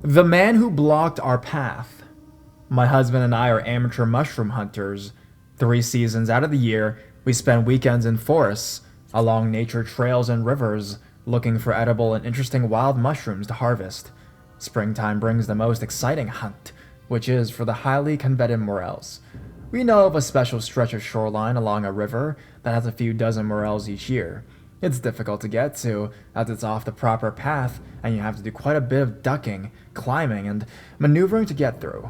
The man who blocked our path. My husband and I are amateur mushroom hunters. 3 seasons out of the year, we spend weekends in forests, along nature trails and rivers, looking for edible and interesting wild mushrooms to harvest. Springtime brings the most exciting hunt, which is for the highly coveted morels. We know of a special stretch of shoreline along a river that has a few dozen morels each year. It's difficult to get to, as it's off the proper path, and you have to do quite a bit of ducking, climbing, and maneuvering to get through.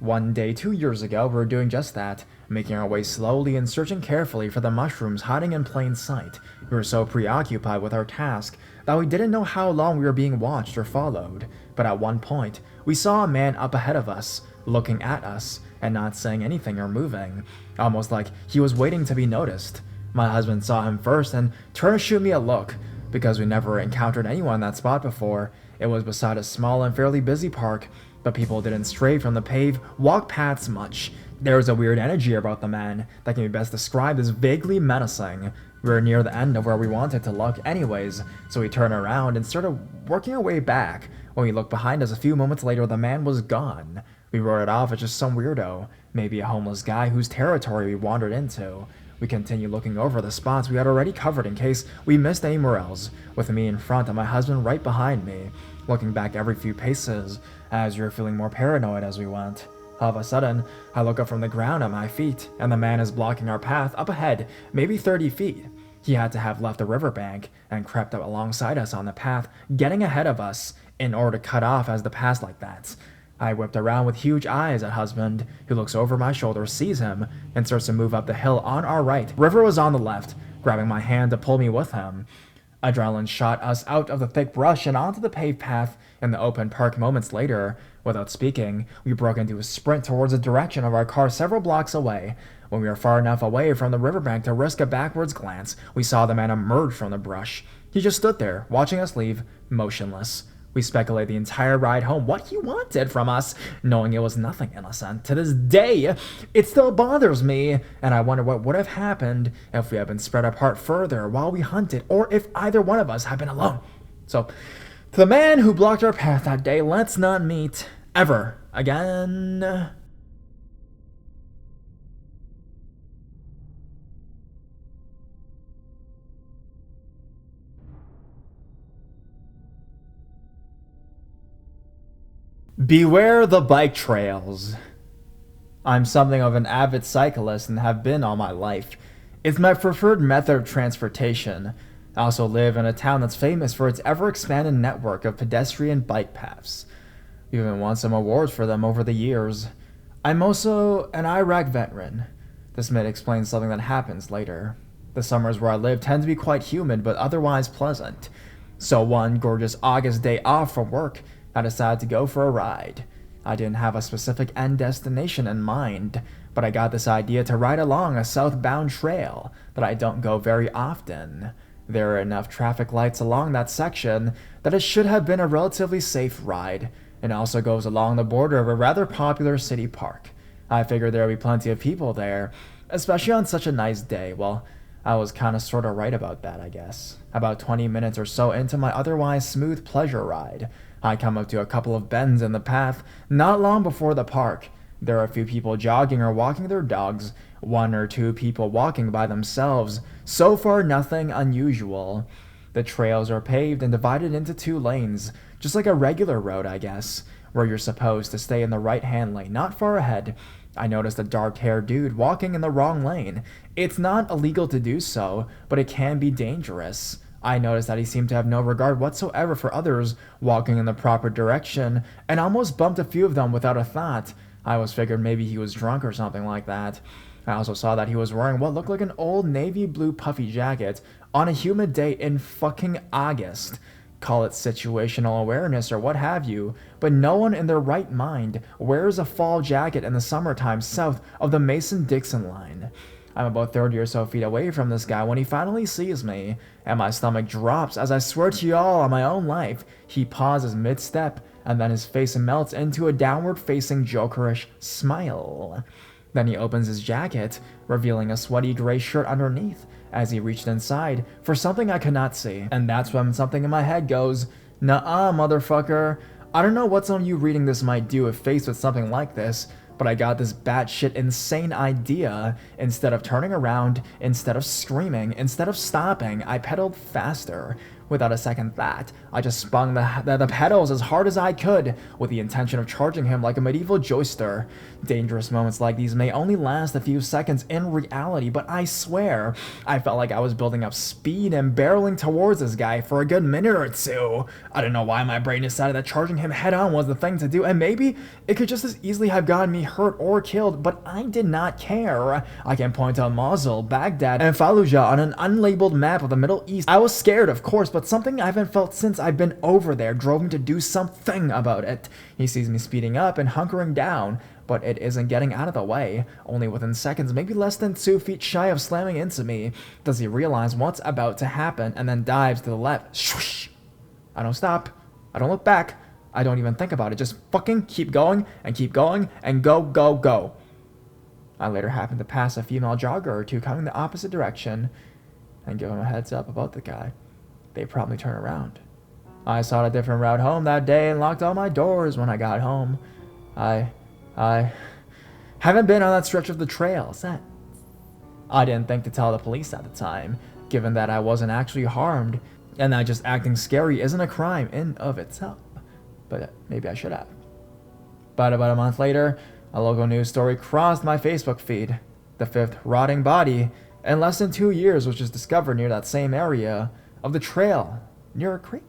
One day 2 years ago, we were doing just that, making our way slowly and searching carefully for the mushrooms hiding in plain sight. We were so preoccupied with our task that we didn't know how long we were being watched or followed, but at one point, we saw a man up ahead of us, looking at us, and not saying anything or moving, almost like he was waiting to be noticed. My husband saw him first and turned to shoot me a look. Because we never encountered anyone in that spot before, it was beside a small and fairly busy park, but people didn't stray from the paved walk paths much. There was a weird energy about the man that can be best described as vaguely menacing. We were near the end of where we wanted to look anyways, so we turned around and started working our way back. When we looked behind us a few moments later, the man was gone. We wrote it off as just some weirdo, maybe a homeless guy whose territory we wandered into. We continued looking over the spots we had already covered in case we missed any morels, with me in front and my husband right behind me, looking back every few paces, as we were feeling more paranoid as we went. All of a sudden, I look up from the ground at my feet, and the man is blocking our path up ahead, maybe 30 feet. He had to have left the riverbank and crept up alongside us on the path, getting ahead of us, in order to cut off as the pass like that. I whipped around with huge eyes at husband, who looks over my shoulder, sees him, and starts to move up the hill on our right. River was on the left, grabbing my hand to pull me with him. Adrenaline shot us out of the thick brush and onto the paved path in the open park moments later. Without speaking, we broke into a sprint towards the direction of our car several blocks away. When we were far enough away from the riverbank to risk a backwards glance, we saw the man emerge from the brush. He just stood there, watching us leave, motionless. We speculated the entire ride home what he wanted from us, knowing it was nothing innocent. To this day, it still bothers me, and I wonder what would have happened if we had been spread apart further while we hunted, or if either one of us had been alone. So, to the man who blocked our path that day, let's not meet ever again. Beware the bike trails. I'm something of an avid cyclist and have been all my life. It's my preferred method of transportation. I also live in a town that's famous for its ever-expanding network of pedestrian bike paths. We've even won some awards for them over the years. I'm also an Iraq veteran. This may explain something that happens later. The summers where I live tend to be quite humid but otherwise pleasant. So one gorgeous August day off from work, I decided to go for a ride. I didn't have a specific end destination in mind, but I got this idea to ride along a southbound trail that I don't go very often. There are enough traffic lights along that section that it should have been a relatively safe ride, and also goes along the border of a rather popular city park. I figured there would be plenty of people there, especially on such a nice day. Well, I was kinda sorta right about that, I guess. About 20 minutes or so into my otherwise smooth pleasure ride, I come up to a couple of bends in the path not long before the park. There are a few people jogging or walking their dogs, one or two people walking by themselves. So far, nothing unusual. The trails are paved and divided into 2 lanes, just like a regular road, I guess, where you're supposed to stay in the right-hand lane, not far ahead. I noticed a dark-haired dude walking in the wrong lane. It's not illegal to do so, but it can be dangerous. I noticed that he seemed to have no regard whatsoever for others walking in the proper direction, and almost bumped a few of them without a thought. I was figured maybe he was drunk or something like that. I also saw that he was wearing what looked like an old navy blue puffy jacket on a humid day in fucking August. Call it situational awareness or what have you, but no one in their right mind wears a fall jacket in the summertime south of the Mason-Dixon line. I'm about 30 or so feet away from this guy when he finally sees me, and my stomach drops as I swear to y'all on my own life, he pauses mid-step, and then his face melts into a downward-facing jokerish smile. Then he opens his jacket, revealing a sweaty gray shirt underneath, as he reached inside for something I could not see. And that's when something in my head goes, "Nuh-uh, motherfucker. I don't know what some of you reading this might do if faced with something like this, but I got this batshit insane idea. Instead of turning around, instead of screaming, instead of stopping, I pedaled faster. Without a second thought, I just spun the pedals as hard as I could, with the intention of charging him like a medieval joister. Dangerous moments like these may only last a few seconds in reality, but I swear, I felt like I was building up speed and barreling towards this guy for a good minute or two. I don't know why my brain decided that charging him head on was the thing to do, and maybe it could just as easily have gotten me hurt or killed, but I did not care. I can point to Mosul, Baghdad, and Fallujah on an unlabeled map of the Middle East. I was scared, of course, but something I haven't felt since I've been over there drove me to do something about it. He sees me speeding up and hunkering down, but it isn't getting out of the way. Only within seconds, maybe less than 2 feet shy of slamming into me, does he realize what's about to happen and then dives to the left. Swoosh! I don't stop. I don't look back. I don't even think about it. Just fucking keep going and go, go, go. I later happened to pass a female jogger or two coming the opposite direction and give them a heads up about the guy. They promptly turn around. I sought a different route home that day and locked all my doors when I got home. I haven't been on that stretch of the trail since. I didn't think to tell the police at the time, given that I wasn't actually harmed, and that just acting scary isn't a crime in of itself. But maybe I should have. But about a month later, a local news story crossed my Facebook feed. The 5th rotting body, in less than 2 years, which was discovered near that same area of the trail, near a creek.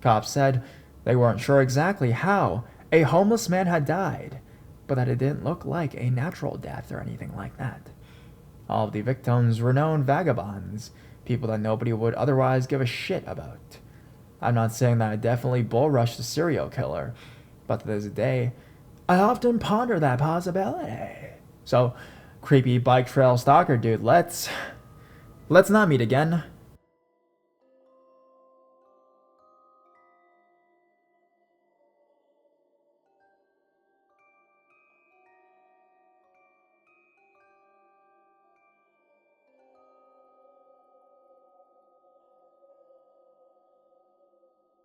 Cops said they weren't sure exactly how a homeless man had died, but that it didn't look like a natural death or anything like that. All of the victims were known vagabonds, people that nobody would otherwise give a shit about. I'm not saying that I definitely bull rushed a serial killer, but to this day, I often ponder that possibility. So, creepy bike trail stalker dude, let's not meet again.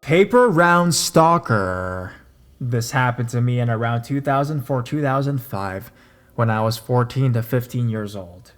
Paper round stalker. This happened to me in around 2004-2005 when I was 14 to 15 years old.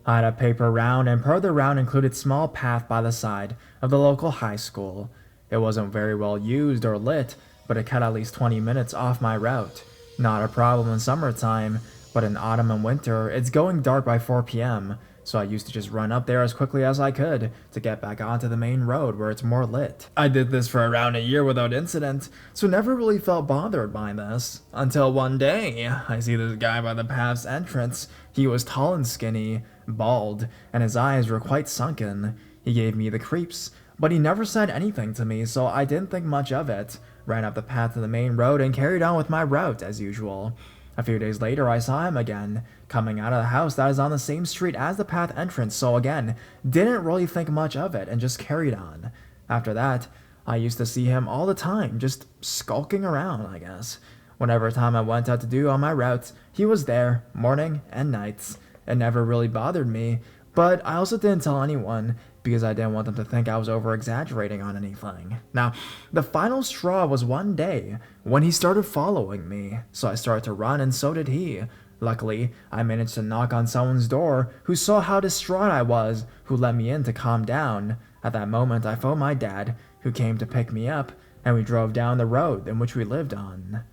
I had a paper round, and per the round included small path by the side of the local high school. It wasn't very well used or lit, but it cut at least 20 minutes off my route. Not a problem in summertime, but in autumn and winter, it's going dark by 4 p.m., so I used to just run up there as quickly as I could to get back onto the main road where it's more lit. I did this for around a year without incident, so never really felt bothered by this. Until one day, I see this guy by the path's entrance. He was tall and skinny, bald, and his eyes were quite sunken. He gave me the creeps, but he never said anything to me, so I didn't think much of it. Ran up the path to the main road and carried on with my route as usual. A few days later, I saw him again, coming out of the house that is on the same street as the path entrance, so again, didn't really think much of it and just carried on. After that, I used to see him all the time, just skulking around, I guess. Whenever time I went out to do on my routes, he was there, morning and nights. It never really bothered me, but I also didn't tell anyone, because I didn't want them to think I was over-exaggerating on anything. Now, the final straw was one day when he started following me, so I started to run and so did he. Luckily, I managed to knock on someone's door who saw how distraught I was, who let me in to calm down. At that moment, I phoned my dad, who came to pick me up, and we drove down the road in which we lived on.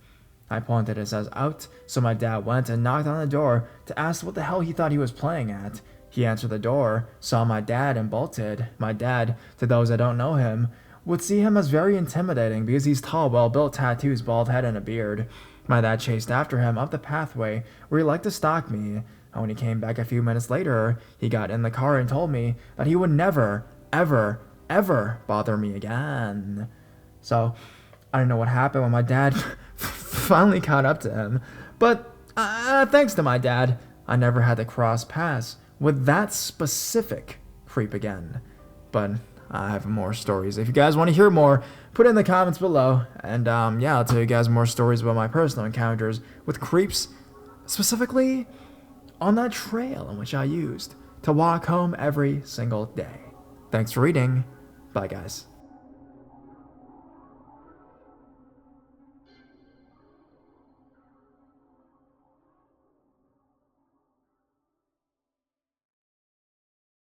I pointed his ass out, so my dad went and knocked on the door to ask what the hell he thought he was playing at. He answered the door, saw my dad, and bolted. My dad, to those that don't know him, would see him as very intimidating because he's tall, well-built, tattoos, bald head, and a beard. My dad chased after him up the pathway where he liked to stalk me, and when he came back a few minutes later, he got in the car and told me that he would never, ever, ever bother me again. So, I don't know what happened when my dad finally caught up to him, but thanks to my dad, I never had to cross paths with that specific creep again. But I have more stories. If you guys want to hear more, put it in the comments below. And yeah, I'll tell you guys more stories about my personal encounters with creeps, specifically on that trail in which I used to walk home every single day. Thanks for reading. Bye, guys.